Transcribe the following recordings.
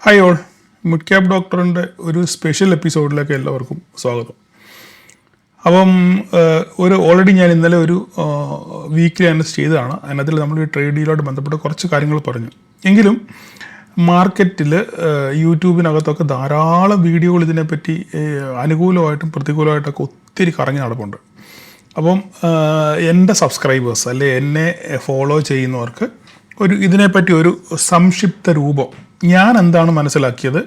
Hi all, mid cap ഡോക്ടറിൻ്റെ ഒരു special എപ്പിസോഡിലേക്ക് എല്ലാവർക്കും സ്വാഗതം. അപ്പം ഓൾറെഡി ഞാൻ ഇന്നലെ ഒരു വീക്കിലി അനലൈസ് ചെയ്തതാണ്. അതിനകത്തിൽ നമ്മൾ ഈ ട്രേഡ് ഡീലോട്ട് ബന്ധപ്പെട്ട് കുറച്ച് കാര്യങ്ങൾ പറഞ്ഞു. എങ്കിലും മാർക്കറ്റിൽ യൂട്യൂബിനകത്തൊക്കെ ധാരാളം വീഡിയോകൾ ഇതിനെപ്പറ്റി അനുകൂലമായിട്ടും പ്രതികൂലമായിട്ടൊക്കെ ഒത്തിരി കറങ്ങി നടപ്പുണ്ട്. അപ്പം എൻ്റെ സബ്സ്ക്രൈബേഴ്സ് അല്ലെ എന്നെ ഫോളോ ചെയ്യുന്നവർക്ക് ഇതിനെപ്പറ്റി ഒരു സംക്ഷിപ്ത രൂപം ഞാൻ എന്താണ് മനസ്സിലാക്കിയത്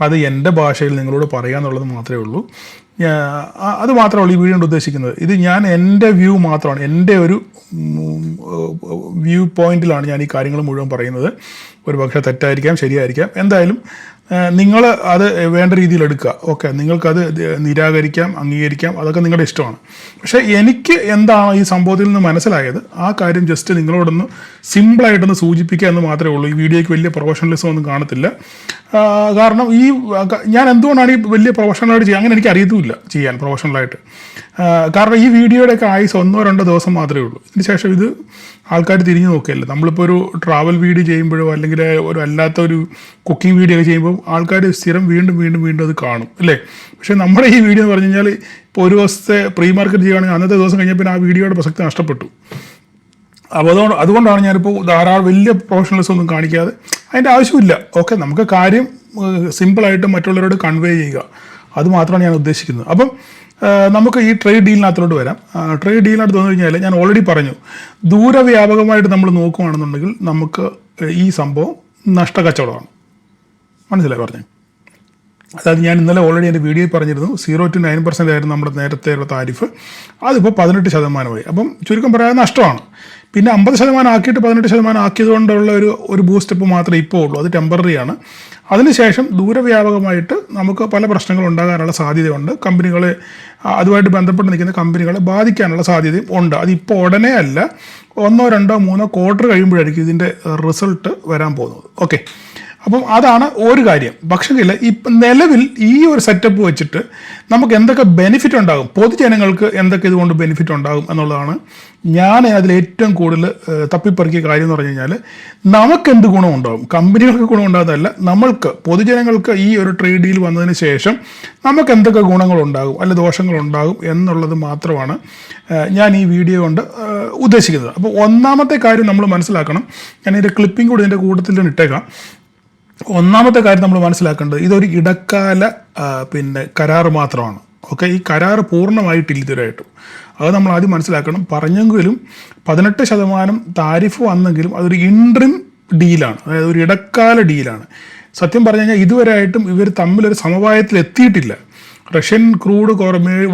അത് എൻ്റെ ഭാഷയിൽ നിങ്ങളോട് പറയാമെന്നുള്ളത് മാത്രമേ ഉള്ളൂ. അത് മാത്രമേ ഈ വീഡിയോ കൊണ്ട് ഉദ്ദേശിക്കുന്നത്. ഇത് ഞാൻ എൻ്റെ വ്യൂ മാത്രമാണ്, എൻ്റെ ഒരു വ്യൂ പോയിന്റിലാണ് ഞാൻ ഈ കാര്യങ്ങൾ മുഴുവൻ പറയുന്നത്. ഒരു പക്ഷേ തെറ്റായിരിക്കാം, ശരിയായിരിക്കാം. എന്തായാലും നിങ്ങൾ അത് വേണ്ട രീതിയിൽ എടുക്കുക. ഓക്കെ, നിങ്ങൾക്കത് നിരാകരിക്കാം, അംഗീകരിക്കാം, അതൊക്കെ നിങ്ങളുടെ ഇഷ്ടമാണ്. പക്ഷേ എനിക്ക് എന്താണ് ഈ സംഭവത്തിൽ നിന്ന് മനസ്സിലായത് ആ കാര്യം ജസ്റ്റ് നിങ്ങളോടൊന്ന് സിമ്പിളായിട്ടൊന്ന് സൂചിപ്പിക്കുക എന്ന് മാത്രമേ ഉള്ളൂ. ഈ വീഡിയോയ്ക്ക് വലിയ പ്രൊഫഷണലിസം ഒന്നും കാണത്തില്ല. കാരണം ഞാൻ എന്തുകൊണ്ടാണ് ഈ വലിയ പ്രൊഫഷണലായിട്ട് ചെയ്യുക, അങ്ങനെ എനിക്ക് അറിയത്തുമില്ല ചെയ്യാൻ പ്രൊഫഷണലായിട്ട്. കാരണം ഈ വീഡിയോയുടെയൊക്കെ ആയുസ് 1-2 ദിവസം മാത്രമേ ഉള്ളൂ. ഇതിന് ശേഷം ഇത് ആൾക്കാർ തിരിഞ്ഞു നോക്കുകയല്ലേ. നമ്മളിപ്പോൾ ഒരു ട്രാവൽ വീഡിയോ ചെയ്യുമ്പോഴോ അല്ലെങ്കിൽ ഒരു അല്ലാത്ത ഒരു കുക്കിംഗ് വീഡിയോ ഒക്കെ ചെയ്യുമ്പോൾ ആൾക്കാർ സ്ഥിരം വീണ്ടും അത് കാണും അല്ലേ. പക്ഷേ നമ്മുടെ ഈ വീഡിയോ എന്ന് പറഞ്ഞു കഴിഞ്ഞാൽ ഇപ്പോൾ ഒരു ദിവസത്തെ പ്രീ മാർക്കറ്റ് ചെയ്യുകയാണെങ്കിൽ അന്നത്തെ ദിവസം കഴിഞ്ഞപ്പോൾ ആ വീഡിയോയുടെ പ്രസക്തി നഷ്ടപ്പെട്ടു. അപ്പോൾ അതുകൊണ്ടാണ് ഞാനിപ്പോൾ ധാരാളം വലിയ പ്രൊഫഷണലിസം ഒന്നും കാണിക്കാതെ, അതിൻ്റെ ആവശ്യമില്ല. ഓക്കെ, നമുക്ക് കാര്യം സിമ്പിളായിട്ട് മറ്റുള്ളവരോട് കൺവേ ചെയ്യുക, അത് മാത്രമാണ് ഞാൻ ഉദ്ദേശിക്കുന്നത്. അപ്പം നമുക്ക് ഈ ട്രേഡ് ഡീലിനകത്തോട്ട് വരാം. ട്രേഡ് ഡീലിനകത്ത് വന്നു കഴിഞ്ഞാൽ ഞാൻ ഓൾറെഡി പറഞ്ഞു, ദൂരവ്യാപകമായിട്ട് നമ്മൾ നോക്കുകയാണെന്നുണ്ടെങ്കിൽ നമുക്ക് ഈ സംഭവം നഷ്ടക്കച്ചവടമാണ്. മനസ്സിലായി പറഞ്ഞു? അതായത് ഞാൻ ഇന്നലെ ഓൾറെഡി എൻ്റെ വീഡിയോയിൽ പറഞ്ഞിരുന്നു 0 to 9% ആയിരുന്നു നമ്മുടെ നേരത്തെയുള്ള താരിഫ്. അതിപ്പോൾ 18%. അപ്പം ചുരുക്കം പറയാതെ നഷ്ടമാണ്. പിന്നെ 50% ആക്കിയിട്ട് 18% ആക്കിയതുകൊണ്ടുള്ള ഒരു ബൂസ്റ്റപ്പ് മാത്രമേ ഇപ്പോൾ ഉള്ളൂ. അത് ടെമ്പററിയാണ്. അതിനുശേഷം ദൂരവ്യാപകമായിട്ട് നമുക്ക് പല പ്രശ്നങ്ങൾ ഉണ്ടാകാനുള്ള സാധ്യതയുണ്ട്. കമ്പനികളെ അതുമായിട്ട് ബന്ധപ്പെട്ട് നിൽക്കുന്ന കമ്പനികളെ ബാധിക്കാനുള്ള സാധ്യതയും ഉണ്ട്. അതിപ്പോൾ ഉടനെ അല്ല, 1, 2, 3 ക്വാർട്ടർ കഴിയുമ്പോഴായിരിക്കും ഇതിൻ്റെ റിസൾട്ട് വരാൻ പോകുന്നത്. ഓക്കെ, അപ്പം അതാണ് ഒരു കാര്യം. പക്ഷേ ഇപ്പം നിലവിൽ ഈ ഒരു സെറ്റപ്പ് വെച്ചിട്ട് നമുക്ക് എന്തൊക്കെ ബെനിഫിറ്റ് ഉണ്ടാകും, പൊതുജനങ്ങൾക്ക് എന്തൊക്കെ ഇതുകൊണ്ട് ബെനിഫിറ്റ് ഉണ്ടാകും എന്നുള്ളതാണ് ഞാൻ അതിൽ ഏറ്റവും കൂടുതൽ തപ്പിപ്പറിക്കിയ കാര്യം എന്ന് പറഞ്ഞു കഴിഞ്ഞാൽ, നമുക്കെന്ത് ഗുണമുണ്ടാകും, കമ്പനികൾക്ക് ഗുണമുണ്ടാകുന്നതല്ല, നമ്മൾക്ക് പൊതുജനങ്ങൾക്ക് ഈ ഒരു ട്രേഡ് ഡീൽ വന്നതിന് ശേഷം നമുക്ക് എന്തൊക്കെ ഗുണങ്ങളുണ്ടാകും അല്ല ദോഷങ്ങളുണ്ടാകും എന്നുള്ളത് മാത്രമാണ് ഞാൻ ഈ വീഡിയോ കൊണ്ട് ഉദ്ദേശിക്കുന്നത്. അപ്പോൾ ഒന്നാമത്തെ കാര്യം നമ്മൾ മനസ്സിലാക്കണം. ഞാൻ ഇതിൻ്റെ ക്ലിപ്പിംഗ് കൂടി ഇതിൻ്റെ കൂട്ടത്തിൽ ഇട്ടേക്കാം. ഒന്നാമത്തെ കാര്യം നമ്മൾ മനസ്സിലാക്കേണ്ടത്, ഇതൊരു ഇടക്കാല കരാർ മാത്രമാണ്. ഓക്കെ, ഈ കരാർ പൂർണ്ണമായിട്ടില്ല ഇതുവരെയായിട്ടും. അത് നമ്മൾ ആദ്യം മനസ്സിലാക്കണം. പറഞ്ഞെങ്കിലും 18% താരിഫ് വന്നെങ്കിലും അതൊരു ഇൻട്രിം ഡീലാണ്, അതായത് ഒരു ഇടക്കാല ഡീലാണ്. സത്യം പറഞ്ഞു കഴിഞ്ഞാൽ ഇതുവരെയായിട്ടും ഇവർ തമ്മിലൊരു സമവായത്തിൽ എത്തിയിട്ടില്ല. റഷ്യൻ ക്രൂഡ്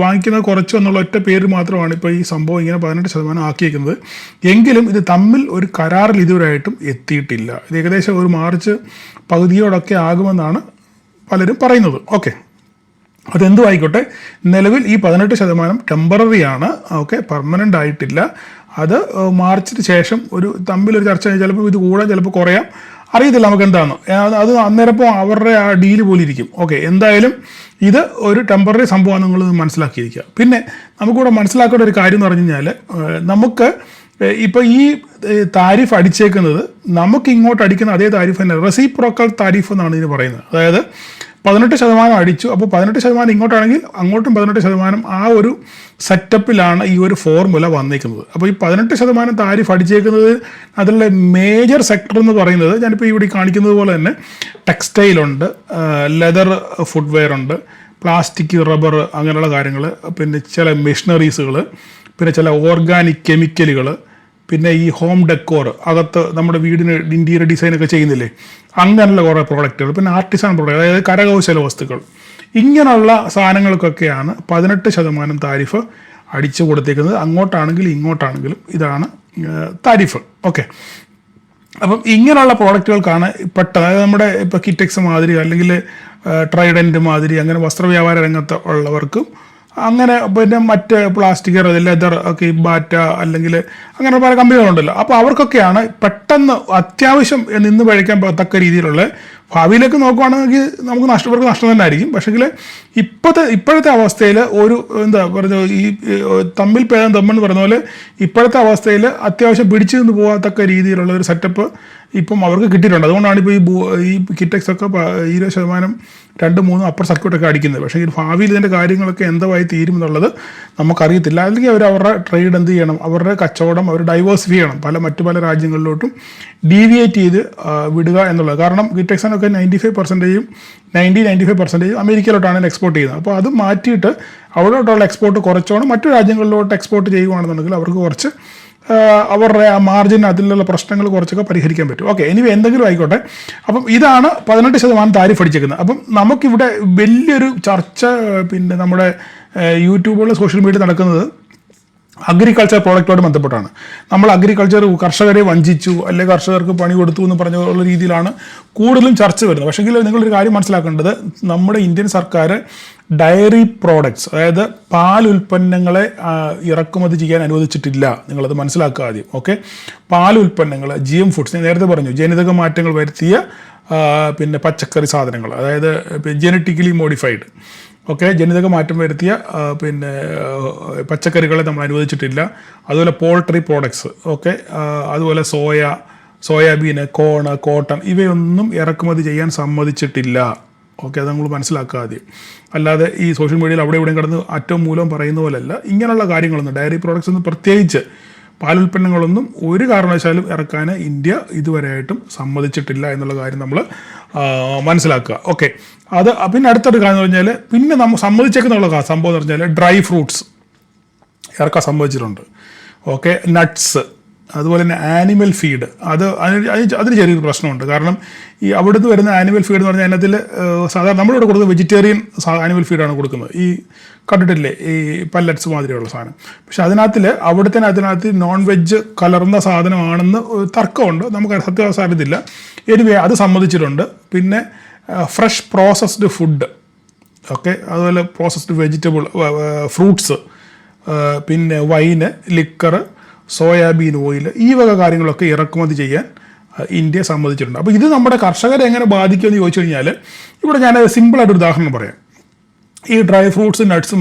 വാങ്ങിക്കുന്നത് കുറച്ചു എന്നുള്ള ഒറ്റ പേര് മാത്രമാണ് ഇപ്പോൾ ഈ സംഭവം ഇങ്ങനെ 18% ആക്കിയേക്കുന്നത്. എങ്കിലും ഇത് തമ്മിൽ ഒരു കരാറിൽ ഇതുവരെയായിട്ടും എത്തിയിട്ടില്ല. ഇത് ഏകദേശം ഒരു മാർച്ച് പകുതിയോടൊക്കെ ആകുമെന്നാണ് പലരും പറയുന്നത്. ഓക്കെ, അതെന്തും ആയിക്കോട്ടെ, നിലവിൽ ഈ 18% ടെമ്പററിയാണ്. ഓക്കെ, പെർമനൻ്റ് ആയിട്ടില്ല. അത് മാർച്ചിന് ശേഷം തമ്മിലൊരു ചർച്ച, ചിലപ്പോൾ ഇത് കൂടാൻ ചിലപ്പോൾ കുറയാം, അറിയത്തില്ല നമുക്ക് എന്താണ്. അത് അന്നേരപ്പോൾ അവരുടെ ആ ഡീല് പോലെ ഇരിക്കും. ഓക്കെ, എന്തായാലും ഇത് ഒരു ടെമ്പററി സംഭവമാണ്, നിങ്ങളത് മനസ്സിലാക്കിയിരിക്കുക. പിന്നെ നമുക്കിവിടെ മനസ്സിലാക്കേണ്ട ഒരു കാര്യം എന്ന് പറഞ്ഞു കഴിഞ്ഞാൽ, നമുക്ക് ഇപ്പോൾ ഈ താരിഫ് അടിച്ചേക്കുന്നത് നമുക്ക് ഇങ്ങോട്ട് അടിക്കുന്ന അതേ താരിഫ് തന്നെ, റെസിപ്രോക്കൽ താരിഫ് എന്നാണ് ഇതിന് പറയുന്നത്. അതായത് 18% അടിച്ചു, അപ്പോൾ 18% ഇങ്ങോട്ടാണെങ്കിൽ അങ്ങോട്ടും 18%. ആ ഒരു സെറ്റപ്പിലാണ് ഈ ഒരു ഫോർമുല വന്നിരിക്കുന്നത്. അപ്പോൾ ഈ 18% താരിഫ് അടിച്ചേക്കുന്നത് അതിലുള്ള മേജർ സെക്ടർ എന്ന് പറയുന്നത് ഞാനിപ്പോൾ ഇവിടെ കാണിക്കുന്നത് പോലെ തന്നെ ടെക്സ്റ്റൈലുണ്ട്, ലെതർ ഫുട്വെയർ ഉണ്ട്, പ്ലാസ്റ്റിക്, റബ്ബർ, അങ്ങനെയുള്ള കാര്യങ്ങൾ, പിന്നെ ചില മെഷീനറീസുകൾ, പിന്നെ ചില ഓർഗാനിക് കെമിക്കലുകൾ, പിന്നെ ഈ ഹോം ഡെക്കോർ, അകത്ത് നമ്മുടെ വീടിന് ഇൻറ്റീരിയർ ഡിസൈനൊക്കെ ചെയ്യുന്നില്ലേ, അങ്ങനെയുള്ള കുറേ പ്രോഡക്റ്റുകൾ, പിന്നെ ആർട്ടിസാൻ പ്രോഡക്റ്റ്, അതായത് കരകൗശല വസ്തുക്കൾ, ഇങ്ങനെയുള്ള സാധനങ്ങൾക്കൊക്കെയാണ് 18% താരിഫ് അടിച്ചു കൊടുത്തേക്കുന്നത്. അങ്ങോട്ടാണെങ്കിലും ഇങ്ങോട്ടാണെങ്കിലും ഇതാണ് താരിഫ്. ഓക്കെ, അപ്പം ഇങ്ങനെയുള്ള പ്രോഡക്റ്റുകൾക്കാണ് പെട്ടെന്ന്, അതായത് നമ്മുടെ ഇപ്പോൾ കിറ്റെക്സ് മാതിരി അല്ലെങ്കിൽ ട്രൈഡൻറ്റ് മാതിരി അങ്ങനെ വസ്ത്രവ്യാപാര രംഗത്ത് ഉള്ളവർക്കും, അങ്ങനെ പിന്നെ മറ്റ് പ്ലാസ്റ്റിക്, ലെതർ ഒക്കെ, ബാറ്റ അല്ലെങ്കിൽ അങ്ങനെ പല കമ്പനികളുണ്ടല്ലോ. അപ്പോൾ അവർക്കൊക്കെയാണ് പെട്ടെന്ന് അത്യാവശ്യം നിന്ന് പഴിക്കാൻ തക്ക രീതിയിലുള്ള, ഭാവിയിലേക്ക് നോക്കുകയാണെങ്കിൽ നമുക്ക് നഷ്ടം തന്നെ ആയിരിക്കും. പക്ഷേങ്കിൽ ഇപ്പോഴത്തെ അവസ്ഥയിൽ ഒരു എന്താ പറയുക, ഈ തമ്മിൽ ഭേദം തമ്മെന്ന് പറയുന്ന പോലെ ഇപ്പോഴത്തെ അവസ്ഥയിൽ അത്യാവശ്യം പിടിച്ചു നിന്ന് പോകാത്തക്ക രീതിയിലുള്ള ഒരു സെറ്റപ്പ് ഇപ്പം അവർക്ക് കിട്ടിയിട്ടുണ്ട്. അതുകൊണ്ടാണ് ഇപ്പോൾ ഈ കിറ്റക്സ് ഒക്കെ 20%, 2-3 അപ്പർ സർക്യൂട്ടൊക്കെ അടിക്കുന്നത്. പക്ഷേ ഈ ഭാവിയിൽ ഇതിൻ്റെ കാര്യങ്ങളൊക്കെ എന്തായി തീരും എന്നുള്ളത് നമുക്കറിയത്തില്ല. അല്ലെങ്കിൽ അവരുടെ ട്രേഡ് എന്ത് ചെയ്യണം, അവരുടെ കച്ചവടം അവർ ഡൈവേഴ്സിഫൈ ചെയ്യണം, മറ്റു പല രാജ്യങ്ങളിലോട്ടും ഡീവിയേറ്റ് ചെയ്ത് വിടുക എന്നുള്ളത്. കാരണം കിറ്റക്സിനൊക്കെ 95% അമേരിക്കയിലോട്ടാണ് എക്സ്പോർട്ട് ചെയ്യുന്നത്. അപ്പോൾ അത് മാറ്റിയിട്ട് അവിടോട്ടുള്ള എക്സ്പോർട്ട് കുറച്ചോണം മറ്റു രാജ്യങ്ങളിലോട്ട് എക്സ്പോർട്ട് ചെയ്യുകയാണെന്നുണ്ടെങ്കിൽ അവർക്ക് കുറച്ച് അവരുടെ ആ മാർജിൻ, അതിലുള്ള പ്രശ്നങ്ങൾ കുറച്ചൊക്കെ പരിഹരിക്കാൻ പറ്റും. ഓക്കെ, ഇനി എന്തെങ്കിലും ആയിക്കോട്ടെ. അപ്പം ഇതാണ് 18% താരിഫ് അടിച്ചേക്കുന്നത്. അപ്പം നമുക്കിവിടെ വലിയൊരു ചർച്ച പിന്നെ നമ്മുടെ യൂട്യൂബുകളിൽ സോഷ്യൽ മീഡിയ നടക്കുന്നത് അഗ്രികൾച്ചർ പ്രോഡക്റ്റുമായിട്ട് ബന്ധപ്പെട്ടാണ്. നമ്മൾ കർഷകരെ വഞ്ചിച്ചു, അല്ലെങ്കിൽ കർഷകർക്ക് പണി കൊടുത്തു എന്ന് പറഞ്ഞുള്ള രീതിയിലാണ് കൂടുതലും ചർച്ച വരുന്നത്. പക്ഷേ നിങ്ങളൊരു കാര്യം മനസ്സിലാക്കേണ്ടത്, നമ്മുടെ ഇന്ത്യൻ സർക്കാർ ഡയറി പ്രോഡക്ട്സ്, അതായത് പാൽ ഉൽപ്പന്നങ്ങളെ ഇറക്കുമതി ചെയ്യാൻ അനുവദിച്ചിട്ടില്ല. നിങ്ങളത് മനസ്സിലാക്കുക ആദ്യം. ഓക്കെ, പാൽ ഉൽപ്പന്നങ്ങൾ, GM ഫുഡ്സ്, ഞാൻ നേരത്തെ പറഞ്ഞു ജനിതക മാറ്റങ്ങൾ വരുത്തിയ പിന്നെ പച്ചക്കറി സാധനങ്ങൾ, അതായത് ജനറ്റിക്കലി മോഡിഫൈഡ്, ഓക്കെ, ജനിതക മാറ്റം വരുത്തിയ പിന്നെ പച്ചക്കറികളെ നമ്മൾ അനുവദിച്ചിട്ടില്ല. അതുപോലെ പോൾട്രി പ്രോഡക്ട്സ്, ഓക്കെ, അതുപോലെ സോയാബീന്, കോട്ടൺ ഇവയൊന്നും ഇറക്കുമതി ചെയ്യാൻ സമ്മതിച്ചിട്ടില്ല. ഓക്കെ, അത് നമ്മൾ മനസ്സിലാക്കുക ആദ്യം. അല്ലാതെ ഈ സോഷ്യൽ മീഡിയയിൽ അവിടെ ഇവിടെയും കിടന്ന് അറ്റവും മൂലം പറയുന്ന പോലെയല്ല. ഇങ്ങനെയുള്ള കാര്യങ്ങളൊന്നും, ഡയറി പ്രോഡക്ട്സ് ഒന്നും, പ്രത്യേകിച്ച് പാലുൽപ്പന്നങ്ങളൊന്നും ഒരു കാരണവശാലും ഇറക്കാൻ ഇന്ത്യ ഇതുവരെയായിട്ടും സമ്മതിച്ചിട്ടില്ല എന്നുള്ള കാര്യം നമ്മൾ മനസ്സിലാക്കുക. ഓക്കെ, അത് പിന്നെ അടുത്തൊരു കാര്യം എന്ന് പറഞ്ഞാൽ, പിന്നെ നമ്മൾ സമ്മതിച്ചേക്കുന്നുള്ള സംഭവം എന്ന് പറഞ്ഞാൽ ഡ്രൈ ഫ്രൂട്ട്സ് ഇറക്കാൻ സമ്മതിച്ചിട്ടുണ്ട്. ഓക്കെ, നട്ട്സ്, അതുപോലെ തന്നെ ആനിമൽ ഫീഡ്, അതിന് ചെറിയൊരു പ്രശ്നമുണ്ട്. കാരണം ഈ അവിടുന്ന് വരുന്ന ആനിമൽ ഫീഡ് എന്ന് പറഞ്ഞാൽ അതിനകത്തിൽ സാധാരണ നമ്മളിവിടെ കൊടുക്കുന്നത് വെജിറ്റേറിയൻ ആനിമൽ ഫീഡാണ് കൊടുക്കുന്നത്. ഈ കണ്ടിട്ടില്ലേ, ഈ പല്ലറ്റ്സ് മാതിരിയുള്ള സാധനം. പക്ഷെ അതിനകത്ത് നോൺ വെജ് കലർന്ന സാധനമാണെന്ന് തർക്കമുണ്ട്. നമുക്ക് സത്യാവസ്ഥ അറിയത്തില്ല. എനിവേ അത് സമ്മതിച്ചിട്ടുണ്ട്. പിന്നെ ഫ്രഷ് പ്രോസസ്ഡ് ഫുഡ്, ഓക്കെ, അതുപോലെ പ്രോസസ്ഡ് വെജിറ്റബിൾ ഫ്രൂട്ട്സ്, പിന്നെ വൈന്, ലിക്കർ, സോയാബീൻ ഓയിൽ, ഈ വക കാര്യങ്ങളൊക്കെ ഇറക്കുമതി ചെയ്യാൻ ഇന്ത്യ സമ്മതിച്ചിട്ടുണ്ട്. അപ്പോൾ ഇത് നമ്മുടെ കർഷകരെ എങ്ങനെ ബാധിക്കുമെന്ന് ചോദിച്ചു കഴിഞ്ഞാൽ, ഇവിടെ ഞാൻ സിമ്പിളായിട്ടൊരു ഉദാഹരണം പറയാം. ഈ ഡ്രൈ ഫ്രൂട്ട്സും നട്ട്സും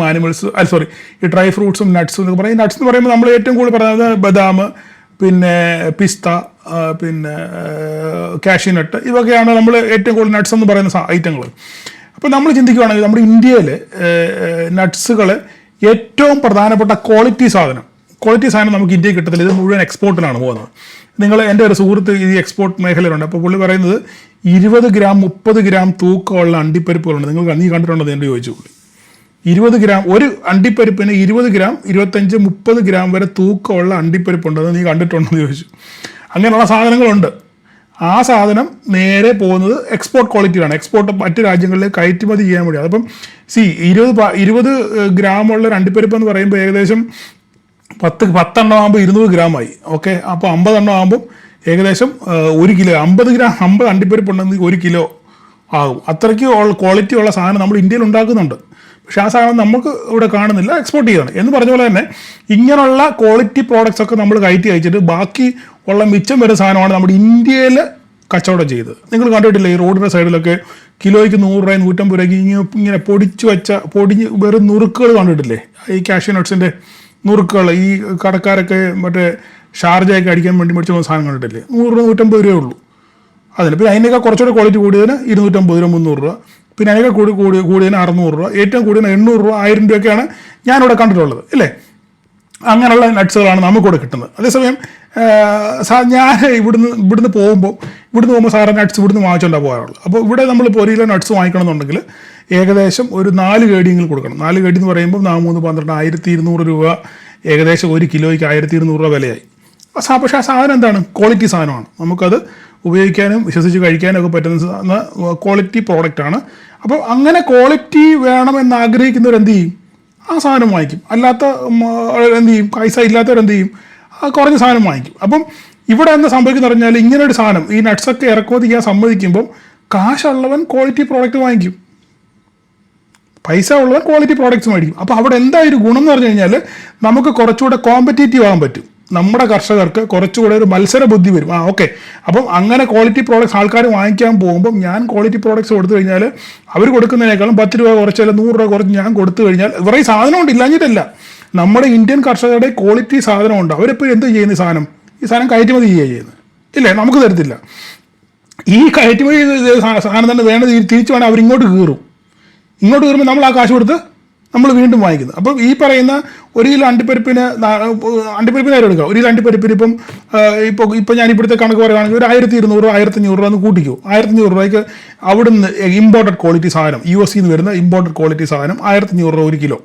ഈ ഡ്രൈ ഫ്രൂട്ട്സും നട്ട്സും എന്നൊക്കെ പറയും. നട്ട്സ് എന്ന് പറയുമ്പോൾ നമ്മൾ ഏറ്റവും കൂടുതൽ പറയുന്നത് ബദാം, പിന്നെ പിസ്ത, പിന്നെ കാഷ്യനട്ട്, ഇവയൊക്കെയാണ് നമ്മൾ ഏറ്റവും കൂടുതൽ നട്ട്സ് എന്ന് പറയുന്ന ഐറ്റങ്ങൾ. അപ്പോൾ നമ്മൾ ചിന്തിക്കുകയാണെങ്കിൽ നമ്മുടെ ഇന്ത്യയിൽ നട്ട്സുകൾ ഏറ്റവും പ്രധാനപ്പെട്ട ക്വാളിറ്റി സാധനം നമുക്ക് ഇന്ത്യയിൽ കിട്ടത്തില്ല. ഇത് മുഴുവൻ എക്സ്പോർട്ടിലാണ് പോകുന്നത്. എൻ്റെ ഒരു സുഹൃത്ത് ഈ എക്സ്പോർട്ട് മേഖലയിലുണ്ട്. അപ്പോൾ പുള്ളി പറയുന്നത് 20 ഗ്രാം 30 ഗ്രാം തൂക്കമുള്ള അണ്ടിപ്പരിപ്പുകളുണ്ട്. നീ കണ്ടിട്ടുണ്ടോ എന്ന് ചോദിച്ചു പുള്ളി. 20 ഗ്രാം ഒരു അണ്ടിപ്പരിപ്പിന് 20 ഗ്രാം 25 30 ഗ്രാം വരെ തൂക്കമുള്ള അണ്ടിപ്പരിപ്പുണ്ടെന്ന് നീ കണ്ടിട്ടുണ്ടോ എന്ന് ചോദിച്ചു. അങ്ങനെയുള്ള സാധനങ്ങളുണ്ട്. ആ സാധനം നേരെ പോകുന്നത് എക്സ്പോർട്ട് ക്വാളിറ്റിയാണ്. എക്സ്പോർട്ട് മറ്റ് രാജ്യങ്ങളിലേക്ക് കയറ്റുമതി ചെയ്യാൻ വേണ്ടി. അപ്പം 20 ഗ്രാമുള്ള ഒരു അണ്ടിപ്പരിപ്പ് എന്ന് പറയുമ്പോൾ ഏകദേശം 10 എണ്ണം ആകുമ്പോൾ 200 ഗ്രാമായി. ഓക്കെ, അപ്പോൾ 50 എണ്ണം ആകുമ്പോൾ ഏകദേശം 1 കിലോ, 50 അണ്ടിപ്പരിപ്പ് ഉണ്ടെങ്കിൽ 1 കിലോ ആകും. അത്രയ്ക്ക് ക്വാളിറ്റി ഉള്ള സാധനം നമ്മൾ ഇന്ത്യയിൽ ഉണ്ടാക്കുന്നുണ്ട്. പക്ഷേ ആ സാധനം നമുക്ക് ഇവിടെ കാണുന്നില്ല, എക്സ്പോർട്ട് ചെയ്യണം. എന്ന് പറഞ്ഞ പോലെ തന്നെ ഇങ്ങനെയുള്ള ക്വാളിറ്റി പ്രോഡക്റ്റ്സ് ഒക്കെ നമ്മൾ കയറ്റി അയച്ചിട്ട് ബാക്കി ഉള്ള മിച്ചം വരുന്ന സാധനമാണ് നമ്മുടെ ഇന്ത്യയിൽ കച്ചവടം ചെയ്തത്. നിങ്ങൾ കണ്ടിട്ടില്ലേ, ഈ റോഡിൻ്റെ സൈഡിലൊക്കെ കിലോയ്ക്ക് 100 രൂപ 150 രൂപയ്ക്ക് ഇങ്ങനെ പൊടിഞ്ഞ് വെറും നുറുക്കുകൾ കണ്ടിട്ടില്ലേ? ഈ കാഷ്യൂ നട്ട്സിൻ്റെ നുറുക്കുകൾ ഈ കടക്കാരൊക്കെ മറ്റേ ഷാർജയൊക്കെ അടിക്കാൻ വേണ്ടി മേടിച്ച സാധനം കണ്ടിട്ടില്ലേ? 100 രൂപ 150 രൂപയേ ഉള്ളൂ അതിന്. പിന്നെ അതിനൊക്കെ കുറച്ചുകൂടെ ക്വാളിറ്റി കൂടിയതിന് 250 രൂപ 300 രൂപ, പിന്നെ അതിനൊക്കെ കൂടിയതിന് 600 രൂപ, ഏറ്റവും കൂടിയതിന് 800 രൂപ 1000 രൂപയൊക്കെയാണ് ഞാനിവിടെ കണ്ടിട്ടുള്ളത്, ഇല്ലേ? അങ്ങനെയുള്ള നട്ട്സുകളാണ് നമുക്കിവിടെ കിട്ടുന്നത്. അതേസമയം ഞാൻ ഇവിടുന്ന് പോകുമ്പോൾ സാധാരണ നട്ട്സ് ഇവിടുന്ന് വാങ്ങിച്ചുകൊണ്ടാണ് പോകാറുള്ളത്. അപ്പോൾ ഇവിടെ നമ്മളിപ്പോൾ 1 കിലോ നട്ട്സ് വാങ്ങിക്കണമെന്നുണ്ടെങ്കിൽ ഏകദേശം ഒരു 4 കേടിയെങ്കിലും കൊടുക്കണം. 4 കേടി എന്ന് പറയുമ്പോൾ 3 12 1200 രൂപ, ഏകദേശം 1 കിലോയ്ക്ക് 1200 രൂപ വിലയായി. പക്ഷേ ആ സാധനം എന്താണ്? ക്വാളിറ്റി സാധനമാണ്. നമുക്കത് ഉപയോഗിക്കാനും വിശ്വസിച്ച് കഴിക്കാനും ഒക്കെ പറ്റുന്ന ക്വാളിറ്റി പ്രോഡക്റ്റാണ്. അപ്പോൾ അങ്ങനെ ക്വാളിറ്റി വേണമെന്ന് ആഗ്രഹിക്കുന്നവർ എന്ത് ചെയ്യും? ആ സാധനം വാങ്ങിക്കും. അല്ലാത്ത എന്ത് ചെയ്യും? പൈസ ഇല്ലാത്തവരെന്ത് ചെയ്യും? കുറഞ്ഞ സാധനം വാങ്ങിക്കും. അപ്പം ഇവിടെ എന്താ സംഭവിക്കുന്ന പറഞ്ഞാൽ, ഇങ്ങനെ ഒരു സാധനം ഈ നട്ട്സൊക്കെ ഇറക്കുമതി ചെയ്യാൻ സമ്മതിക്കുമ്പം കാശുള്ളവൻ ക്വാളിറ്റി പ്രോഡക്റ്റ് വാങ്ങിക്കും, പൈസ ഉള്ളവൻ ക്വാളിറ്റി പ്രോഡക്റ്റ്സ് മേടിക്കും. അപ്പോൾ അവിടെ എന്തായൊരു ഗുണം എന്ന് പറഞ്ഞു കഴിഞ്ഞാൽ നമുക്ക് കുറച്ചുകൂടെ കോമ്പറ്റേറ്റീവ് ആകാൻ പറ്റും. നമ്മുടെ കർഷകർക്ക് കുറച്ചുകൂടെ ഒരു മത്സര ബുദ്ധി വരും. ഓക്കെ, അപ്പം അങ്ങനെ ക്വാളിറ്റി പ്രോഡക്റ്റ്സ് ആൾക്കാർ വാങ്ങിക്കാൻ പോകുമ്പം ഞാൻ ക്വാളിറ്റി പ്രോഡക്റ്റ്സ് കൊടുത്തു കഴിഞ്ഞാൽ അവർ കൊടുക്കുന്നതിനേക്കാളും 10 രൂപ കുറച്ച് അല്ലെങ്കിൽ 100 രൂപ കുറച്ച് ഞാൻ കൊടുത്തു കഴിഞ്ഞാൽ ഇവരെ ഈ സാധനം കൊണ്ട് ഇല്ലാഞ്ഞിട്ടല്ല, നമ്മുടെ ഇന്ത്യൻ കർഷകരുടെ ക്വാളിറ്റി സാധനമുണ്ട്. അവരെപ്പോഴും എന്ത് ചെയ്യുന്ന ഈ സാധനം കയറ്റുമതി ചെയ്യുന്നത്. ഇല്ലേ? നമുക്ക് തരത്തില്ല. ഈ കയറ്റുമതി സാധനം തന്നെ വേണ്ട തിരിച്ചു വേണം അവരിങ്ങോട്ട് കയറും. ഇങ്ങോട്ട് കയറുമ്പോൾ നമ്മൾ ആ കാശ് കൊടുത്ത് നമ്മൾ വീണ്ടും വാങ്ങിക്കുന്നത്. അപ്പം ഈ പറയുന്ന 1 കിലോ അണ്ടിപ്പരിപ്പിന് കാര്യം എടുക്കുക. 1 കിലോ അണ്ടിപ്പരിപ്പിന് ഇപ്പോൾ ഞാൻ ഇപ്പോഴത്തെ കണക്ക് പറയുകയാണെങ്കിൽ ഒരു 1200 1500 രൂപ എന്ന് കൂട്ടിക്കോ. 1500 രൂപയ്ക്ക് അവിടുന്ന് ഇമ്പോർട്ടഡ് ക്വാളിറ്റി സാധനം, US നിന്ന് വരുന്ന ഇമ്പോർട്ടഡ് ക്വാളിറ്റി സാധനം 1500 രൂപ 1 കിലോ.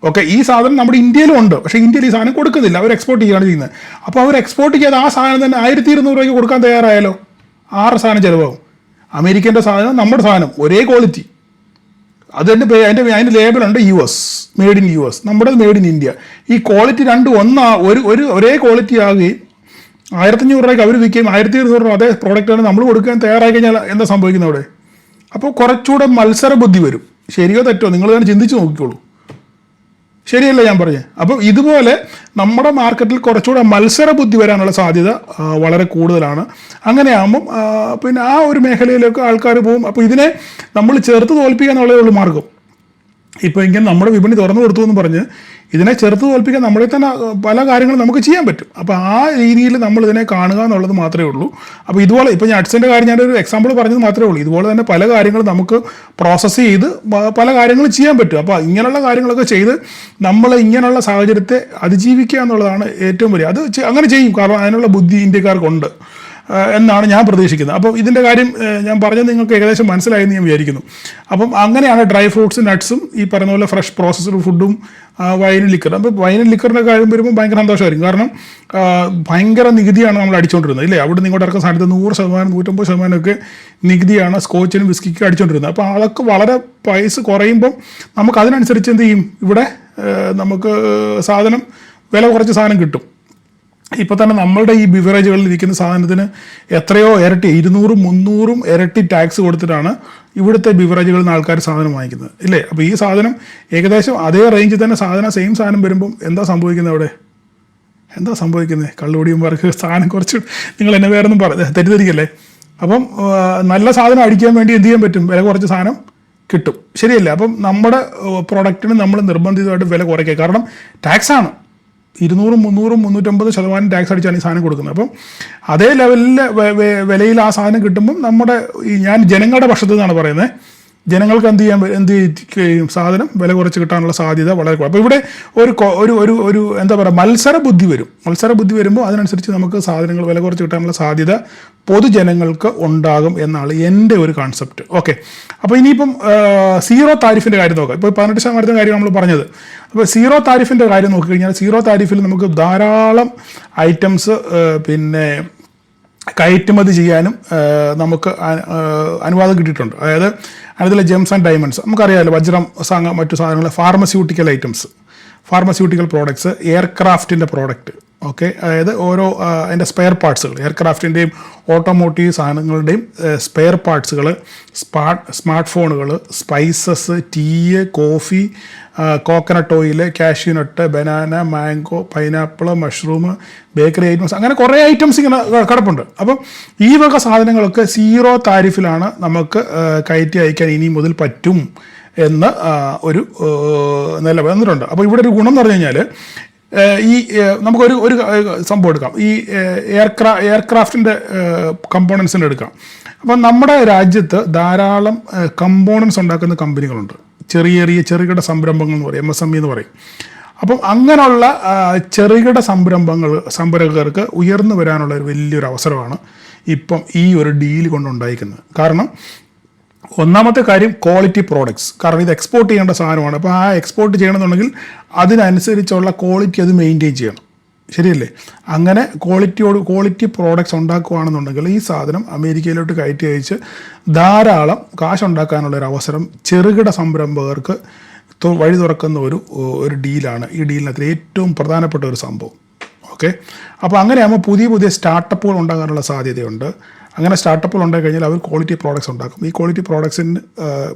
ഓക്കെ, ഈ സാധനം നമ്മുടെ ഇന്ത്യയിലും ഉണ്ട്, പക്ഷേ ഇന്ത്യയിൽ ഈ സാധനം കൊടുക്കുന്നില്ല, അവർ എക്സ്പോർട്ട് ചെയ്യുകയാണ് ചെയ്യുന്നത്. അപ്പോൾ അവർ എക്സ്പോർട്ട് ചെയ്യാതെ ആ സാധനം തന്നെ 1200 രൂപയ്ക്ക് കൊടുക്കാൻ തയ്യാറായാലോ 6 സാധനം ചിലവാകും. അമേരിക്കൻ്റെ സാധനം നമ്മുടെ സാധനം ഒരേ ക്വാളിറ്റി, അതിൻ്റെ അതിൻ്റെ ലേബലുണ്ട് US, മെയ്ഡ് ഇൻ US, നമ്മുടെ മെയ്ഡ് ഇൻ ഇന്ത്യ. ഈ ക്വാളിറ്റി രണ്ടും ഒരേ ക്വാളിറ്റി ആകുകയും 1500 രൂപയ്ക്ക് അവർ വിൽക്കുകയും 1200 രൂപ അതേ പ്രോഡക്റ്റാണ് നമ്മൾ കൊടുക്കാൻ തയ്യാറായി കഴിഞ്ഞാൽ എന്താ സംഭവിക്കുന്നത് അവിടെ? അപ്പോൾ കുറച്ചുകൂടെ മത്സര ബുദ്ധി വരും. ശരിയോ തെറ്റോ നിങ്ങൾ തന്നെ ചിന്തിച്ച് നോക്കിക്കോളൂ. ശരിയല്ല ഞാൻ പറഞ്ഞത്? അപ്പം ഇതുപോലെ നമ്മുടെ മാർക്കറ്റിൽ കുറച്ചുകൂടെ മത്സര ബുദ്ധി വരാനുള്ള സാധ്യത വളരെ കൂടുതലാണ്. അങ്ങനെയാകുമ്പം പിന്നെ ആ ഒരു മേഖലയിലേക്ക് ആൾക്കാർ പോകും. അപ്പോൾ ഇതിനെ നമ്മൾ ചെറുത്ത് തോൽപ്പിക്കുക എന്നുള്ളതേ ഉള്ളൂ മാർഗം. ഇപ്പോൾ ഇങ്ങനെ നമ്മുടെ വിപണി തുറന്നു കൊടുത്തു എന്ന് പറഞ്ഞ് ഇതിനെ ചെറുത്ത് തോൽപ്പിക്കാൻ നമ്മളെ തന്നെ പല കാര്യങ്ങളും നമുക്ക് ചെയ്യാൻ പറ്റും. അപ്പോൾ ആ രീതിയിൽ നമ്മൾ ഇതിനെ കാണുക എന്നുള്ളത് മാത്രമേ ഉള്ളൂ. അപ്പോൾ ഇതുപോലെ ഇപ്പോൾ ഞാൻ അഡ്സിൻ്റെ കാര്യം ഞാനൊരു എക്സാമ്പിൾ പറഞ്ഞത് മാത്രമേ ഉള്ളൂ. ഇതുപോലെ തന്നെ പല കാര്യങ്ങളും നമുക്ക് പ്രോസസ്സ് ചെയ്ത് പല കാര്യങ്ങളും ചെയ്യാൻ പറ്റും. അപ്പോൾ ഇങ്ങനെയുള്ള കാര്യങ്ങളൊക്കെ ചെയ്ത് നമ്മൾ ഇങ്ങനെയുള്ള സാഹചര്യത്തെ അതിജീവിക്കുക എന്നുള്ളതാണ് ഏറ്റവും വലിയ. അത് അങ്ങനെ ചെയ്യും, കാരണം അതിനുള്ള ബുദ്ധി ഇന്ത്യക്കാർക്കുണ്ട് എന്നാണ് ഞാൻ പ്രതീക്ഷിക്കുന്നത്. അപ്പം ഇതിൻ്റെ കാര്യം ഞാൻ പറഞ്ഞത് നിങ്ങൾക്ക് ഏകദേശം മനസ്സിലായെന്ന് ഞാൻ വിചാരിക്കുന്നു. അപ്പം അങ്ങനെയാണ് ഡ്രൈ ഫ്രൂട്ട്സും നട്ട്സും ഈ പറയുന്ന പോലെ ഫ്രഷ് പ്രോസസ്ഡ് ഫുഡും വൈനും ലിക്കറും. അപ്പോൾ വൈനും ലിക്കറിൻ്റെ കാര്യം വരുമ്പോൾ ഭയങ്കര സന്തോഷമായിരിക്കും, കാരണം ഭയങ്കര നികുതിയാണ് നമ്മൾ അടിച്ചുകൊണ്ടിരുന്നത്, ഇല്ലേ? അവിടെ നിന്ന് ഇങ്ങോട്ട് ഇറക്കുന്ന സാധനത്ത് 100%, 150% ഒക്കെ നികുതിയാണ് സ്കോച്ചിനും വിസ്കിക്കും അടിച്ചുകൊണ്ടിരുന്നത്. അപ്പോൾ അതൊക്കെ വളരെ പ്രൈസ് കുറയുമ്പം നമുക്ക് അതിനനുസരിച്ച് എന്ത് ചെയ്യും, ഇവിടെ നമുക്ക് സാധനം വില കുറച്ച് സാധനം കിട്ടും. ഇപ്പോൾ തന്നെ നമ്മളുടെ ഈ ബിവറേജുകളിൽ ഇരിക്കുന്ന സാധനത്തിന് എത്രയോ ഇരട്ടി 200-300 ഇരട്ടി ടാക്സ് കൊടുത്തിട്ടാണ് ഇവിടുത്തെ ബിവറേജുകളിൽ നിന്ന് ആൾക്കാർ സാധനം വാങ്ങിക്കുന്നത്, ഇല്ലേ? അപ്പോൾ ഈ സാധനം ഏകദേശം അതേ റേഞ്ചിൽ തന്നെ സെയിം സാധനം വരുമ്പം എന്താ സംഭവിക്കുന്നത് അവിടെ? എന്താ സംഭവിക്കുന്നത്? കള്ളുകൂടിയന്മാർക്ക് സാധനം കുറച്ച് നിങ്ങൾ എന്നെ വേറെ ഒന്നും തെറ്റിദ്ധരിക്കല്ലേ. അപ്പം നല്ല സാധനം അടിക്കാൻ വേണ്ടി എന്ത് ചെയ്യാൻ പറ്റും? വില കുറച്ച് സാധനം കിട്ടും, ശരിയല്ല? അപ്പം നമ്മുടെ പ്രൊഡക്റ്റിന് നമ്മൾ നിർബന്ധിതമായിട്ട് വില കുറയ്ക്കുക, കാരണം ടാക്സാണ്. 200-300-350% ടാക്സ് അടിച്ചാണ് ഈ സാധനം കൊടുക്കുന്നത്. അപ്പം അതേ ലെവലിൽ വിലയിൽ ആ സാധനം കിട്ടുമ്പം ഞാൻ ജനങ്ങളുടെ പക്ഷത്തു നിന്നാണ് പറയുന്നത്, ജനങ്ങൾക്ക് എന്ത് ചെയ്യും, സാധനം വില കുറച്ച് കിട്ടാനുള്ള സാധ്യത വളരെ കുറവ്. അപ്പോൾ ഇവിടെ ഒരു എന്താ പറയുക, മത്സര ബുദ്ധി വരുമ്പോൾ അതിനനുസരിച്ച് നമുക്ക് സാധനങ്ങൾ വില കുറച്ച് കിട്ടാനുള്ള സാധ്യത പൊതുജനങ്ങൾക്ക് ഉണ്ടാകും എന്നാണ് എൻ്റെ ഒരു കോൺസെപ്റ്റ്. ഓക്കെ, അപ്പോൾ ഇനിയിപ്പം സീറോ താരിഫിൻ്റെ കാര്യം നോക്കാം. ഇപ്പോൾ 18% കാര്യം നമ്മൾ പറഞ്ഞത്. അപ്പോൾ സീറോ താരിഫിൻ്റെ കാര്യം നോക്കിക്കഴിഞ്ഞാൽ സീറോ താരിഫിൽ നമുക്ക് ധാരാളം ഐറ്റംസ് പിന്നെ കയറ്റുമതി ചെയ്യാനും നമുക്ക് അനുവാദം കിട്ടിയിട്ടുണ്ട്. അതായത് അതിലെ ജെംസ് ആൻഡ് ഡയമണ്ട്സ് നമുക്കറിയാമല്ലോ, വജ്രം, മറ്റു സാധനങ്ങൾ, ഫാർമസ്യൂട്ടിക്കൽ ഐറ്റംസ്, ഫാർമസ്യൂട്ടിക്കൽ പ്രോഡക്ട്സ്, എയർക്രാഫ്റ്റിൻ്റെ പ്രോഡക്റ്റ്. ഓക്കെ, അതായത് ഓരോ അതിൻ്റെ സ്പെയർ പാർട്സുകൾ, എയർക്രാഫ്റ്റിൻ്റെയും ഓട്ടോമോട്ടീവ് സാധനങ്ങളുടെയും സ്പെയർ പാർട്സുകൾ, സ്മാർട്ട് ഫോണുകൾ, spices, tea, coffee, coconut oil, cashew nut, banana, mango, pineapple, mushroom, bakery items, അങ്ങനെ കുറേ ഐറ്റംസ് ഇങ്ങനെ കിടപ്പുണ്ട്. അപ്പം ഈ വക സാധനങ്ങളൊക്കെ സീറോ താരിഫിലാണ് നമുക്ക് കയറ്റി അയക്കാൻ ഇനി മുതൽ പറ്റും എന്ന് ഒരു നില വന്നിട്ടുണ്ട്. അപ്പോൾ ഇവിടെ ഒരു ഗുണം എന്ന് പറഞ്ഞു കഴിഞ്ഞാൽ ഈ നമുക്കൊരു സംഭവം എടുക്കാം, ഈ എയർക്രാഫ്റ്റിൻ്റെ കമ്പോണൻസിൻ്റെ എടുക്കാം. അപ്പം നമ്മുടെ രാജ്യത്ത് ധാരാളം കമ്പോണൻസ് ഉണ്ടാക്കുന്ന കമ്പനികളുണ്ട്, ചെറുകിട സംരംഭങ്ങൾ എന്ന് പറയും, MSME എന്ന് പറയും. അപ്പം അങ്ങനെയുള്ള ചെറുകിട സംരംഭകർക്ക് ഉയർന്നു വരാനുള്ള ഒരു വലിയൊരു അവസരമാണ് ഇപ്പം ഈ ഒരു ഡീൽ കൊണ്ടുണ്ടായിരിക്കുന്നത്. കാരണം ഒന്നാമത്തെ കാര്യം ക്വാളിറ്റി പ്രോഡക്ട്സ്, കാരണം ഇത് എക്സ്പോർട്ട് ചെയ്യേണ്ട സാധനമാണ്. അപ്പോൾ ആ എക്സ്പോർട്ട് ചെയ്യണമെന്നുണ്ടെങ്കിൽ അതിനനുസരിച്ചുള്ള ക്വാളിറ്റി അത് മെയിൻറ്റെയിൻ ചെയ്യണം, ശരിയല്ലേ? അങ്ങനെ ക്വാളിറ്റി പ്രോഡക്ട്സ് ഉണ്ടാക്കുകയാണെന്നുണ്ടെങ്കിൽ ഈ സാധനം അമേരിക്കയിലോട്ട് കയറ്റി അയച്ച് ധാരാളം കാശുണ്ടാക്കാനുള്ളൊരു അവസരം ചെറുകിട സംരംഭകർക്ക് വഴി തുറക്കുന്ന ഒരു ഡീലാണ്. ഈ ഡീലിനകത്ത് ഏറ്റവും പ്രധാനപ്പെട്ട ഒരു സംഭവം. ഓക്കെ, അപ്പോൾ അങ്ങനെയാകുമ്പോൾ പുതിയ സ്റ്റാർട്ടപ്പുകൾ ഉണ്ടാകാനുള്ള സാധ്യതയുണ്ട്. അങ്ങനെ സ്റ്റാർട്ടപ്പുകൾ ഉണ്ടായി കഴിഞ്ഞാൽ അവർ ക്വാളിറ്റി പ്രോഡക്ട്സ് ഉണ്ടാക്കും. ഈ ക്വാളിറ്റി പ്രോഡക്ട്സിന്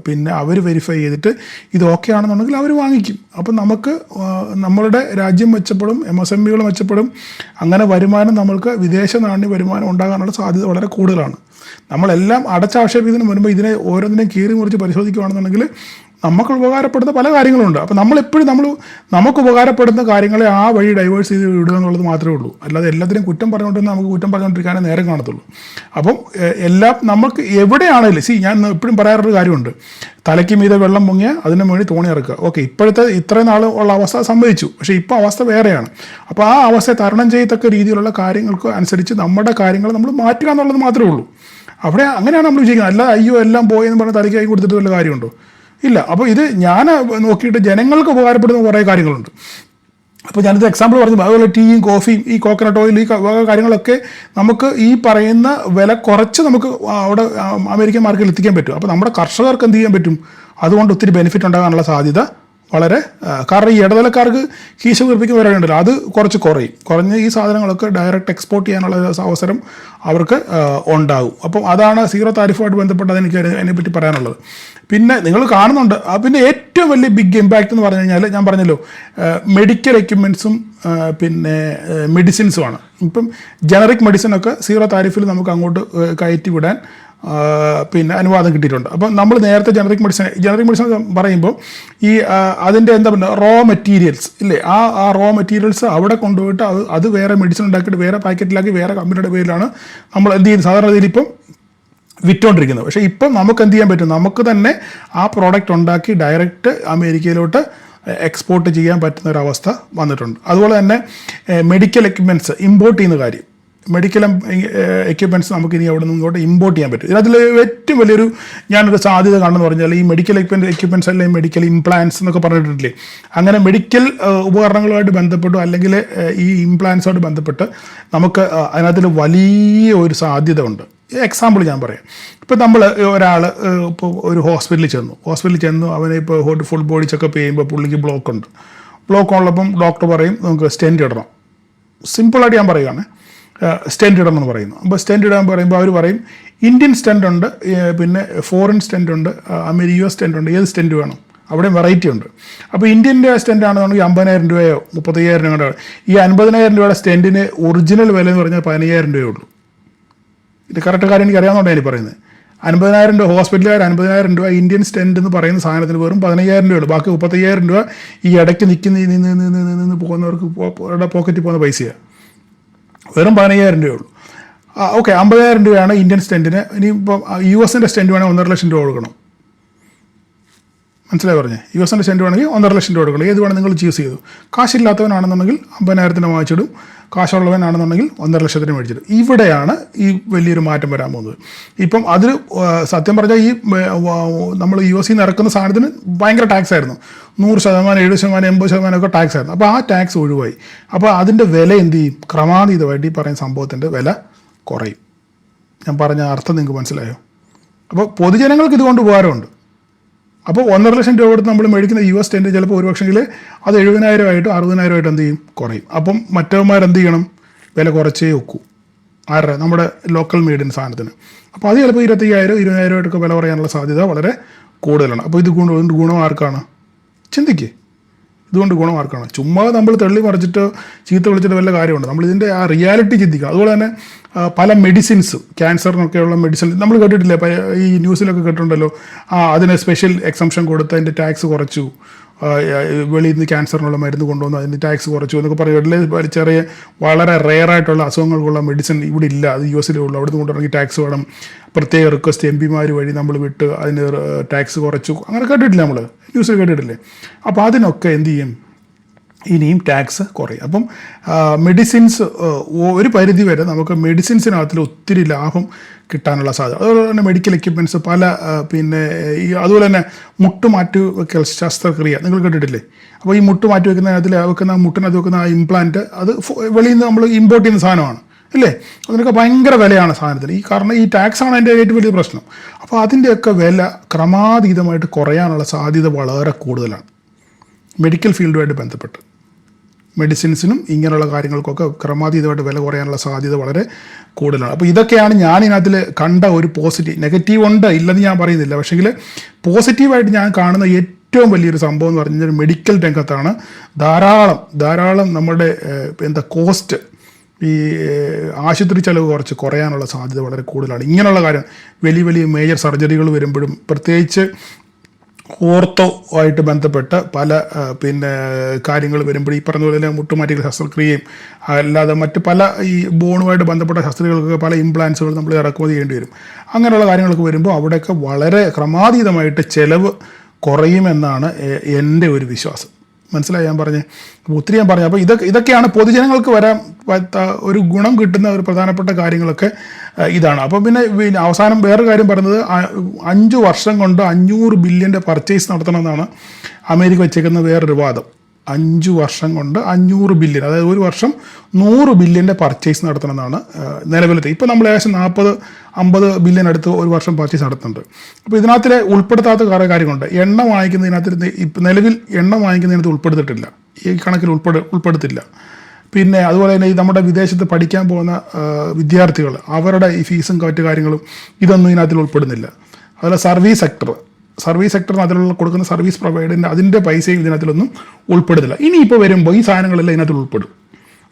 പിന്നെ അവർ വെരിഫൈ ചെയ്തിട്ട് ഇത് ഓക്കെ ആണെന്നുണ്ടെങ്കിൽ അവർ വാങ്ങിക്കും. അപ്പം നമുക്ക് നമ്മളുടെ രാജ്യം മെച്ചപ്പെടും, MSMEകൾ മെച്ചപ്പെടും. അങ്ങനെ വരുമാനം നമ്മൾക്ക് വിദേശ നാണ്യ വരുമാനം ഉണ്ടാകാനുള്ള സാധ്യത വളരെ കൂടുതലാണ്. നമ്മളെല്ലാം അടച്ചാക്ഷേപിക്കുന്നതിന് വരുമ്പോൾ ഇതിനെ ഓരോന്നിനെയും കീറി മുറിച്ച് പരിശോധിക്കുകയാണെന്നുണ്ടെങ്കിൽ നമുക്ക് ഉപകാരപ്പെടുന്ന പല കാര്യങ്ങളുണ്ട്. അപ്പോൾ നമ്മളെപ്പോഴും നമുക്ക് ഉപകാരപ്പെടുന്ന കാര്യങ്ങളെ ആ വഴി ഡൈവേഴ്സ് ചെയ്ത് വിടുക എന്നുള്ളത് മാത്രമേ ഉള്ളൂ. അല്ലാതെ എല്ലാത്തിനും കുറ്റം പറഞ്ഞുകൊണ്ടിരുന്ന നമുക്ക് കുറ്റം പറഞ്ഞുകൊണ്ടിരിക്കാനേ നേരം കാണത്തുള്ളൂ. അപ്പം എല്ലാം നമുക്ക് എവിടെയാണെങ്കിലും ഞാൻ എപ്പോഴും പറയാറൊരു കാര്യമുണ്ട്, തലയ്ക്ക് മീതെ വെള്ളം പൊങ്ങിയ അതിന് വേണ്ടി തോണി ഇറക്കുക. ഓക്കെ, ഇത്രയും നാൾ ഉള്ള അവസ്ഥ സംഭവിച്ചു, പക്ഷേ ഇപ്പോൾ അവസ്ഥ വേറെയാണ്. അപ്പോൾ ആ അവസ്ഥയെ തരണം ചെയ്യത്തക്ക രീതിയിലുള്ള കാര്യങ്ങൾക്ക് അനുസരിച്ച് നമ്മുടെ കാര്യങ്ങൾ നമ്മൾ മാറ്റുക എന്നുള്ളത് മാത്രമേ ഉള്ളൂ. അങ്ങനെയാണ് നമ്മൾ വിജയിക്കുന്നത്. അല്ല അയ്യോ എല്ലാം പോയെന്ന് പറഞ്ഞ് തലയ്ക്ക് കൈ കൊടുത്തിട്ട് വല്ല കാര്യമുണ്ടോ? ഇല്ല. അപ്പോൾ ഇത് ഞാൻ നോക്കിയിട്ട് ജനങ്ങൾക്ക് ഉപകാരപ്പെടുന്ന കുറേ കാര്യങ്ങളുണ്ട്. അപ്പോൾ ഞാനിത് എക്സാമ്പിൾ പറഞ്ഞു. അതുപോലെ ടീയും കോഫിയും ഈ കോക്കനട്ട് ഓയിൽ ഈ കാര്യങ്ങളൊക്കെ നമുക്ക് ഈ പറയുന്ന വില കുറച്ച് നമുക്ക് അവിടെ അമേരിക്കൻ മാർക്കറ്റിൽ എത്തിക്കാൻ പറ്റും. അപ്പോൾ നമ്മുടെ കർഷകർക്ക് എന്ത് ചെയ്യാൻ പറ്റും? അതുകൊണ്ട് ഒത്തിരി ബെനിഫിറ്റ് ഉണ്ടാകാനുള്ള സാധ്യത വളരെ, കാരണം ഈ ഇടനിലക്കാർക്ക് കീശ വീർപ്പിക്കുന്ന വരാനുണ്ടല്ലോ, അത് കുറച്ച് കുറഞ്ഞ ഈ സാധനങ്ങളൊക്കെ ഡയറക്റ്റ് എക്സ്പോർട്ട് ചെയ്യാനുള്ള അവസരം അവർക്ക് ഉണ്ടാകും. അപ്പം അതാണ് സീറോ താരിഫുമായിട്ട് ബന്ധപ്പെട്ട് എനിക്ക് അതിനെപ്പറ്റി പറയാനുള്ളത്. പിന്നെ നിങ്ങൾ കാണുന്നുണ്ട്, പിന്നെ ഏറ്റവും വലിയ ബിഗ് ഇമ്പാക്റ്റ് എന്ന് പറഞ്ഞു കഴിഞ്ഞാൽ ഞാൻ പറഞ്ഞല്ലോ, മെഡിക്കൽ എക്യുപ്മെൻറ്റ്സും പിന്നെ മെഡിസിൻസുമാണ്. ഇപ്പം ജനറിക് മെഡിസിനൊക്കെ സീറോ താരിഫിൽ നമുക്ക് അങ്ങോട്ട് കയറ്റി വിടാൻ പിന്നെ അനുവാദം കിട്ടിയിട്ടുണ്ട്. അപ്പം നമ്മൾ നേരത്തെ ജനറിക് മെഡിസിൻ പറയുമ്പോൾ ഈ അതിൻ്റെ എന്താ പറയുക റോ മെറ്റീരിയൽസ് ഇല്ലേ, ആ റോ മെറ്റീരിയൽസ് അവിടെ കൊണ്ടുപോയിട്ട് അത് വേറെ മെഡിസിൻ ഉണ്ടാക്കിയിട്ട് വേറെ പാക്കറ്റിലാക്കി വേറെ കമ്പനിയുടെ പേരിലാണ് നമ്മൾ എന്ത് ചെയ്യുന്നത് സാധാരണ രീതിയിൽ ഇപ്പം വിറ്റുകൊണ്ടിരിക്കുന്നത്. പക്ഷേ ഇപ്പം നമുക്ക് എന്ത് ചെയ്യാൻ പറ്റും? നമുക്ക് തന്നെ ആ പ്രോഡക്റ്റ് ഉണ്ടാക്കി ഡയറക്റ്റ് അമേരിക്കയിലോട്ട് എക്സ്പോർട്ട് ചെയ്യാൻ പറ്റുന്ന ഒരവസ്ഥ വന്നിട്ടുണ്ട്. അതുപോലെ തന്നെ മെഡിക്കൽ എക്യുപ്മെൻറ്റ്സ് ഇമ്പോർട്ട് ചെയ്യുന്ന കാര്യം, മെഡിക്കൽ എക്യുപ്മെൻറ്റ്സ് നമുക്ക് ഇനി അവിടെ നിന്ന് ഇങ്ങോട്ട് ഇമ്പോർട്ട് ചെയ്യാൻ പറ്റും. ഇതിനകത്തിൽ ഏറ്റവും വലിയൊരു ഞാനൊരു സാധ്യത കാണുമെന്ന് പറഞ്ഞാൽ ഈ മെഡിക്കൽ എക്യുപ്മെൻറ്റ്സ് അല്ലെങ്കിൽ മെഡിക്കൽ ഇംപ്ലാന്റ്സ് എന്നൊക്കെ പറഞ്ഞിട്ടില്ലേ, അങ്ങനെ മെഡിക്കൽ ഉപകരണങ്ങളുമായിട്ട് ബന്ധപ്പെട്ടു അല്ലെങ്കിൽ ഈ ഇംപ്ലാന്റ്സുമായിട്ട് ബന്ധപ്പെട്ട് നമുക്ക് അതിനകത്തിൽ വലിയ ഒരു സാധ്യത ഉണ്ട്. എക്സാമ്പിൾ ഞാൻ പറയാം. ഇപ്പോൾ നമ്മൾ ഒരാൾ ഇപ്പോൾ ഒരു ഹോസ്പിറ്റലിൽ ചെന്നു അവനെ ഇപ്പോൾ ഫുൾ ബോഡി ചെക്കപ്പ് ചെയ്യുമ്പോൾ പുള്ളിക്ക് ബ്ലോക്ക് ഉള്ളപ്പം ഡോക്ടർ പറയും നമുക്ക് സ്റ്റെൻറ്റ് ഇടണം. സിമ്പിളായിട്ട് ഞാൻ പറയുകയാണ്, സ്റ്റെൻറ്റ് ഇടണം എന്ന് പറയുന്നു. അപ്പോൾ സ്റ്റെൻറ്റ് ഇടാൻ പറയുമ്പോൾ അവർ പറയും ഇന്ത്യൻ സ്റ്റെൻറ്റ് ഉണ്ട്, പിന്നെ ഫോറിൻ സ്റ്റെൻറ്റ് ഉണ്ട്, US സ്റ്റെൻറ്റ് ഉണ്ട്, ഏത് സ്റ്റെൻറ്റ് വേണം? അവിടെയും വെറൈറ്റി ഉണ്ട്. അപ്പോൾ ഇന്ത്യൻ്റെ സ്റ്റെൻറ്റ് ആണെന്നുണ്ടെങ്കിൽ 50,000 രൂപയോ 35,000 രൂപ. ഈ 50,000 രൂപയുടെ സ്റ്റെൻറ്റിന് ഒറിജിനൽ വില എന്ന് പറഞ്ഞാൽ 15,000 രൂപയേ ഉള്ളൂ. ഇത് കറക്റ്റ് കാര്യം എനിക്ക് അറിയാവുന്നതാണ് ഞാൻ പറയുന്നത്. 50,000 രൂപ ഹോസ്പിറ്റലുകാർ 50,000 രൂപ ഇന്ത്യൻ സ്റ്റെൻറ്റ് എന്ന് പറയുന്ന സാധനത്തിന് വെറും 15,000 രൂപയുള്ളൂ. ബാക്കി 35,000 രൂപ ഈ ഇടയ്ക്ക് നിന്ന് പോകുന്നവർക്ക് പോക്കറ്റിൽ പോകുന്ന പൈസയാണ്. വെറും 15,000 രൂപയുള്ളൂ. ഓക്കെ, 50,000 രൂപയാണ് ഇന്ത്യൻ സ്റ്റെൻറ്റിന്. ഇനിയിപ്പോൾ US സ്റ്റെൻറ്റ് വേണമെങ്കിൽ 1.5 ലക്ഷം രൂപ കൊടുക്കണം. മനസ്സിലായി പറഞ്ഞേ? US സ്റ്റെൻറ്റ് വേണമെങ്കിൽ 1.5 ലക്ഷം രൂപ കൊടുക്കണം. ഏത് വേണം നിങ്ങൾ ചൂസ് ചെയ്തു. കാശില്ലാത്തവനാണെന്നുണ്ടെങ്കിൽ 50,000 വാങ്ങിച്ചിടും, കാശുള്ളവനാണെന്നുണ്ടെങ്കിൽ 1.5 ലക്ഷത്തിന് മേടിച്ചിടും. ഇവിടെയാണ് ഈ വലിയൊരു മാറ്റം വരാൻ പോകുന്നത്. ഇപ്പം അതിൽ സത്യം പറഞ്ഞാൽ ഈ നമ്മൾ US നിന്ന് ഇറക്കുന്ന സാധനത്തിന് ഭയങ്കര ടാക്സ് ആയിരുന്നു. 100%, 70%, 80% ഒക്കെ ടാക്സ് ആയിരുന്നു. അപ്പോൾ ആ ടാക്സ് ഒഴിവായി. അപ്പോൾ അതിൻ്റെ വില എന്ത് ചെയ്യും? ക്രമാതീതമായിട്ട് ഈ പറയുന്ന സംഭവത്തിൻ്റെ വില കുറയും. ഞാൻ പറഞ്ഞ അർത്ഥം നിങ്ങൾക്ക് മനസ്സിലായോ? അപ്പോൾ പൊതുജനങ്ങൾക്ക് ഇതുകൊണ്ട് ഉപകാരമുണ്ട്. അപ്പോൾ 1.5 ലക്ഷം രൂപ കൊടുത്ത് നമ്മൾ മേടിക്കുന്ന US സ്റ്റെൻറ്റ് ചിലപ്പോൾ ഒരു പക്ഷെങ്കിൽ അത് 70,000 ആയിട്ടും 60,000 എന്ത് ചെയ്യും? കുറയും. അപ്പം മറ്റവന്മാരെന്ത് ചെയ്യണം? വില കുറച്ചേ വെക്കൂ. നമ്മുടെ ലോക്കൽ മെയ്ഡിൻ സാധനത്തിന്. അപ്പോൾ അത് ചിലപ്പോൾ 25,000, 20,000 വില പറയാനുള്ള സാധ്യത വളരെ കൂടുതലാണ്. അപ്പോൾ ഇത് ഗുണം ആർക്കാണ്? ചിന്തിക്ക്. ഇതുകൊണ്ട് ഗുണം ആർക്കാണ്? ചുമ്മാ നമ്മൾ തള്ളി മറിച്ചിട്ട് ചീത്ത വിളിച്ചിട്ട് വല്ല കാര്യമുണ്ട്. നമ്മളിതിൻ്റെ ആ റിയാലിറ്റി ചിന്തിക്കണം. അതുപോലെ തന്നെ പല മെഡിസിൻസും ക്യാൻസറിനൊക്കെയുള്ള മെഡിസിൻ നമ്മൾ കേട്ടിട്ടില്ലേ? ഈ ന്യൂസിലൊക്കെ കേട്ടിട്ടുണ്ടല്ലോ, അതിന് സ്പെഷ്യൽ എക്സംഷൻ കൊടുത്ത് അതിൻ്റെ ടാക്സ് കുറച്ചു, വെളിയിൽ നിന്ന് ക്യാൻസറിനുള്ള മരുന്ന് കൊണ്ടുവന്നു അതിൻ്റെ ടാക്സ് കുറച്ചു എന്നൊക്കെ പറയും. ചെറിയ വളരെ റെയറായിട്ടുള്ള അസുഖങ്ങൾക്കുള്ള മെഡിസിൻ ഇവിടെ ഇല്ല, അത് US ഉള്ളൂ, അവിടുന്ന് കൊണ്ടുവരണമെങ്കിൽ ടാക്സ് വേണം, പ്രത്യേക റിക്വസ്റ്റ് MP വഴി നമ്മൾ വിട്ട് അതിന് ടാക്സ് കുറച്ചു, അങ്ങനെ കേട്ടിട്ടില്ല, നമ്മൾ ന്യൂസിൽ കേട്ടിട്ടില്ലേ? അപ്പോൾ അതിനൊക്കെ എന്ത് ചെയ്യും? ഇനിയും ടാക്സ് കുറയും. അപ്പം മെഡിസിൻസ് ഒരു പരിധി വരെ നമുക്ക് മെഡിസിൻസിനകത്തിൽ ഒത്തിരി ലാഭം കിട്ടാനുള്ള സാധ്യത. അതുപോലെ തന്നെ മെഡിക്കൽ എക്യുപ്മെൻറ്റ്സ് പല പിന്നെ ഈ അതുപോലെ തന്നെ മുട്ടുമാറ്റി വെക്കൽ ശസ്ത്രക്രിയ നിങ്ങൾ കേട്ടിട്ടില്ലേ? അപ്പോൾ ഈ മുട്ടുമാറ്റി മുട്ടിനകത്ത് വെക്കുന്ന ആ ഇംപ്ലാന്റ് അത് വെളിയിൽ നിന്ന് നമ്മൾ ഇമ്പോർട്ട് ചെയ്യുന്ന സാധനമാണ് അല്ലേ? അതിനൊക്കെ ഭയങ്കര വിലയാണ് സാധനത്തിന്. കാരണം ഈ ടാക്സാണ് അതിൻ്റെ ഏറ്റവും വലിയ പ്രശ്നം. അപ്പോൾ അതിൻ്റെയൊക്കെ വില ക്രമാതീതമായിട്ട് കുറയാനുള്ള സാധ്യത വളരെ കൂടുതലാണ് മെഡിക്കൽ ഫീൽഡുമായിട്ട് ബന്ധപ്പെട്ട്. മെഡിസിൻസിനും ഇങ്ങനെയുള്ള കാര്യങ്ങൾക്കൊക്കെ ക്രമാതീതമായിട്ട് വില കുറയാനുള്ള സാധ്യത വളരെ കൂടുതലാണ്. അപ്പോൾ ഇതൊക്കെയാണ് ഞാൻ ഇതിനകത്തിൽ കണ്ട ഒരു പോസിറ്റീവ്. നെഗറ്റീവ് ഉണ്ട്, ഇല്ലെന്ന് ഞാൻ പറയുന്നില്ല. പക്ഷേങ്കിൽ പോസിറ്റീവായിട്ട് ഞാൻ കാണുന്ന ഏറ്റവും വലിയൊരു സംഭവം എന്ന് പറഞ്ഞാൽ മെഡിക്കൽ രംഗത്താണ് ധാരാളം നമ്മുടെ കോസ്റ്റ്, ഈ ആശുപത്രി ചെലവ് കുറയാനുള്ള സാധ്യത വളരെ കൂടുതലാണ്. ഇങ്ങനെയുള്ള കാര്യം വലിയ മേജർ സർജറികൾ വരുമ്പോഴും, പ്രത്യേകിച്ച് ഓർത്തോ ആയിട്ട് ബന്ധപ്പെട്ട പല പിന്നെ കാര്യങ്ങൾ വരുമ്പോൾ ഈ പറഞ്ഞ പോലെ മുട്ടുമാറ്റികൾ ശസ്ത്രക്രിയയും അല്ലാതെ മറ്റ് പല ഈ ബോണുമായിട്ട് ബന്ധപ്പെട്ട ശസ്ത്രക്രിയകൾക്ക് പല ഇംപ്ലാൻസുകൾ നമ്മൾ ഇറക്കുമതി ചെയ്യേണ്ടി വരും. അങ്ങനെയുള്ള കാര്യങ്ങളൊക്കെ വരുമ്പോൾ അവിടെയൊക്കെ വളരെ ക്രമാതീതമായിട്ട് ചിലവ് കുറയുമെന്നാണ് എൻ്റെ ഒരു വിശ്വാസം. മനസ്സിലായി ഞാൻ പറഞ്ഞത്? അപ്പോൾ ഒത്തിരി ഞാൻ പറഞ്ഞു. അപ്പോൾ ഇതൊക്കെയാണ് പൊതുജനങ്ങൾക്ക് വരാൻ ഒരു ഗുണം കിട്ടുന്ന ഒരു പ്രധാനപ്പെട്ട കാര്യങ്ങളൊക്കെ ഇതാണ്. അപ്പോൾ പിന്നെ അവസാനം വേറൊരു കാര്യം പറയുന്നത് 5 വർഷം കൊണ്ട് 500 ബില്യൻ്റെ പർച്ചേസ് നടത്തണമെന്നാണ് അമേരിക്ക വെച്ചേക്കുന്ന വേറൊരു വാദം. 5 വർഷം കൊണ്ട് 500 ബില്യൺ, അതായത് ഒരു വർഷം 100 ബില്യൻ്റെ പർച്ചേസ് നടത്തണമെന്നാണ് നിലവിലത്തെ. ഇപ്പോൾ നമ്മൾ ഏകദേശം 40-50 ബില്യൺ അടുത്ത് ഒരു വർഷം പർച്ചേസ് നടത്തുന്നുണ്ട്. അപ്പോൾ ഇതിനകത്തിൽ ഉൾപ്പെടുത്താത്ത കുറേ കാര്യങ്ങളുണ്ട്. എണ്ണ വാങ്ങിക്കുന്നതിനകത്ത് ഇപ്പം നിലവിൽ എണ്ണ വാങ്ങിക്കുന്നതിനകത്ത് ഉൾപ്പെടുത്തിയിട്ടില്ല, ഈ കണക്കിൽ ഉൾപ്പെടുത്തില്ല. പിന്നെ അതുപോലെ തന്നെ ഈ നമ്മുടെ വിദേശത്ത് പഠിക്കാൻ പോകുന്ന വിദ്യാർത്ഥികൾ അവരുടെ ഈ ഫീസും മറ്റു കാര്യങ്ങളും ഇതൊന്നും ഇതിനകത്തിൽ ഉൾപ്പെടുന്നില്ല. അതുപോലെ സർവീസ് സെക്ടറിന് അതിലുള്ള കൊടുക്കുന്ന സർവീസ് പ്രൊവൈഡറിൻ്റെ അതിൻ്റെ പൈസയും ഇതിനകത്തിലൊന്നും ഉൾപ്പെടുന്നില്ല. ഇനിയിപ്പോൾ വരുമ്പോൾ ഈ സാധനങ്ങളെല്ലാം ഇതിനകത്തിൽ ഉൾപ്പെടും.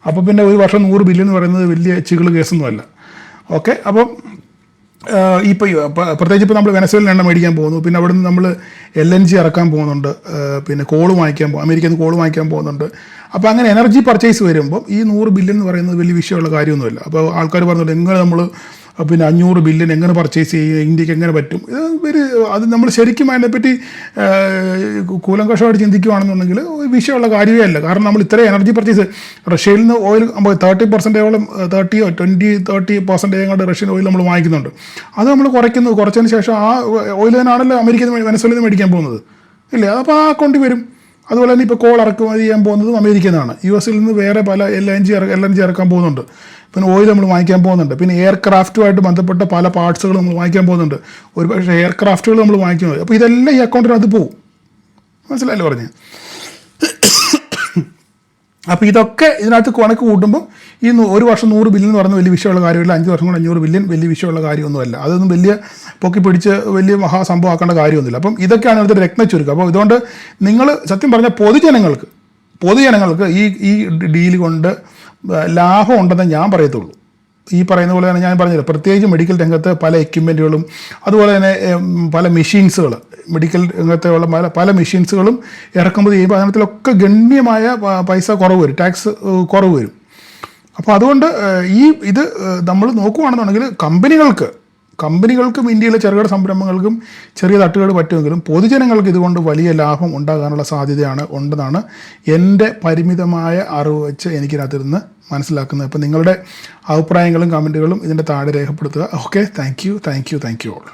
അപ്പോൾ പിന്നെ ഒരു വർഷം 100 ബില്യൺ എന്ന് പറയുന്നത് വലിയ ചികിൾ കേസൊന്നുമല്ല. ഓക്കെ, അപ്പം ഇപ്പോൾ പ്രത്യേകിച്ച് ഇപ്പോൾ നമ്മൾ വെനസ്വേലിൽ എണ്ണ മേടിക്കാൻ പോകുന്നു, പിന്നെ അവിടെ നിന്ന് നമ്മൾ LNG ഇറക്കാൻ പോകുന്നുണ്ട്, പിന്നെ അമേരിക്കയിൽ നിന്ന് കോൾ വാങ്ങിക്കാൻ പോകുന്നുണ്ട്. അപ്പോൾ അങ്ങനെ എനർജി പർച്ചേസ് വരുമ്പോൾ ഈ 100 ബില്യൺ എന്ന് പറയുന്നത് വലിയ വിഷയമുള്ള കാര്യമൊന്നുമില്ല. അപ്പോൾ ആൾക്കാർ പറഞ്ഞിട്ട് എങ്ങനെ നമ്മൾ പിന്നെ 500 ബില്യൺ എങ്ങനെ പർച്ചേസ് ചെയ്യുക, ഇന്ത്യക്ക് എങ്ങനെ പറ്റും, അത് നമ്മൾ ശരിക്കും അതിനെപ്പറ്റി കൂലങ്കഷമായിട്ട് ചിന്തിക്കുകയാണെന്നുണ്ടെങ്കിൽ വിഷയമുള്ള കാര്യമേ അല്ല. കാരണം നമ്മൾ ഇത്രയും എനർജി പർച്ചേസ്, റഷ്യയിൽ നിന്ന് ഓയിൽ 30% 30% റഷ്യൻ ഓയിൽ നമ്മൾ വാങ്ങിക്കുന്നുണ്ട്. അത് നമ്മൾ കുറച്ചതിന് ശേഷം ആ ഓയിൽ തന്നെയാണല്ലോ അമേരിക്കയിൽ നിന്ന് വെനസ്വേലയിൽ നിന്ന് മേടിക്കാൻ പോകുന്നത്, ഇല്ലേ? അപ്പോൾ ആ അക്കൗണ്ടിൽ വരും. അതുപോലെ തന്നെ ഇപ്പോൾ കോൾ ഇറക്കുമതി ചെയ്യാൻ പോകുന്നതും അമേരിക്കയിൽ നിന്നാണ്. US നിന്ന് വേറെ പല LNG ഇറക്കാൻ പോകുന്നുണ്ട്, പിന്നെ ഓയിൽ നമ്മൾ വാങ്ങിക്കാൻ പോകുന്നുണ്ട്, പിന്നെ എയർക്രാഫ്റ്റുമായിട്ട് ബന്ധപ്പെട്ട പല പാർട്സുകൾ നമ്മൾ വാങ്ങിക്കാൻ പോകുന്നുണ്ട്, ഒരു പക്ഷേ എയർക്രാഫ്റ്റുകൾ നമ്മൾ വാങ്ങിക്കുന്നത്. അപ്പോൾ ഇതെല്ലാം ഈ അക്കൗണ്ടിനകത്ത് പോകും. മനസ്സിലായല്ലോ പറഞ്ഞ്? അപ്പോൾ ഇതൊക്കെ ഇതിനകത്ത് കണക്ക് കൂട്ടുമ്പോൾ ഈ ഒരു വർഷം 100 ബില്യൺ എന്ന് പറയുന്നത് വലിയ വിഷയമുള്ള കാര്യമില്ല. 5 വർഷം കൊണ്ട് 500 ബില്യൺ വലിയ വിഷയമുള്ള കാര്യമൊന്നുമല്ല. അതൊന്നും വലിയ പൊക്കി പിടിച്ച് വലിയ മഹാസംഭവം ആക്കേണ്ട കാര്യമൊന്നുമില്ല. അപ്പം ഇതൊക്കെയാണ് ഇവിടുത്തെ രത്നച്ചുരുക്കം. അപ്പോൾ ഇതുകൊണ്ട് നിങ്ങൾ സത്യം പറഞ്ഞാൽ പൊതുജനങ്ങൾക്ക് ഈ ഡീൽ കൊണ്ട് ലാഭം ഉണ്ടെന്ന് ഞാൻ പറയത്തുള്ളൂ. ഈ പറയുന്ന പോലെ തന്നെ ഞാൻ പറഞ്ഞില്ല, പ്രത്യേകിച്ച് മെഡിക്കൽ രംഗത്ത് പല എക്യുപ്മെൻറ്റുകളും അതുപോലെ തന്നെ പല മെഷീൻസുകൾ, മെഡിക്കൽ രംഗത്തുള്ള പല മെഷീൻസുകളും ഇറക്കുമതി ചെയ്യുമ്പോൾ അതിനകത്തിലൊക്കെ ഗണ്യമായ പൈസ കുറവ് വരും, ടാക്സ് കുറവ് വരും. അപ്പോൾ അതുകൊണ്ട് ഇത് നമ്മൾ നോക്കുകയാണെന്നുണ്ടെങ്കിൽ കമ്പനികൾക്കും ഇന്ത്യയിലെ ചെറുകിട സംരംഭങ്ങൾക്കും ചെറിയ തട്ടുകൾ പറ്റുമെങ്കിലും പൊതുജനങ്ങൾക്ക് ഇതുകൊണ്ട് വലിയ ലാഭം ഉണ്ടാകാനുള്ള ഉണ്ടെന്നാണ് എൻ്റെ പരിമിതമായ അറിവ് വെച്ച് എനിക്കിതിനകത്തിരുന്ന് മനസ്സിലാക്കുന്നത്. അപ്പോൾ നിങ്ങളുടെ അഭിപ്രായങ്ങളും കമൻറ്റുകളും ഇതിൻ്റെ താഴെ രേഖപ്പെടുത്തുക. Okay, thank you all.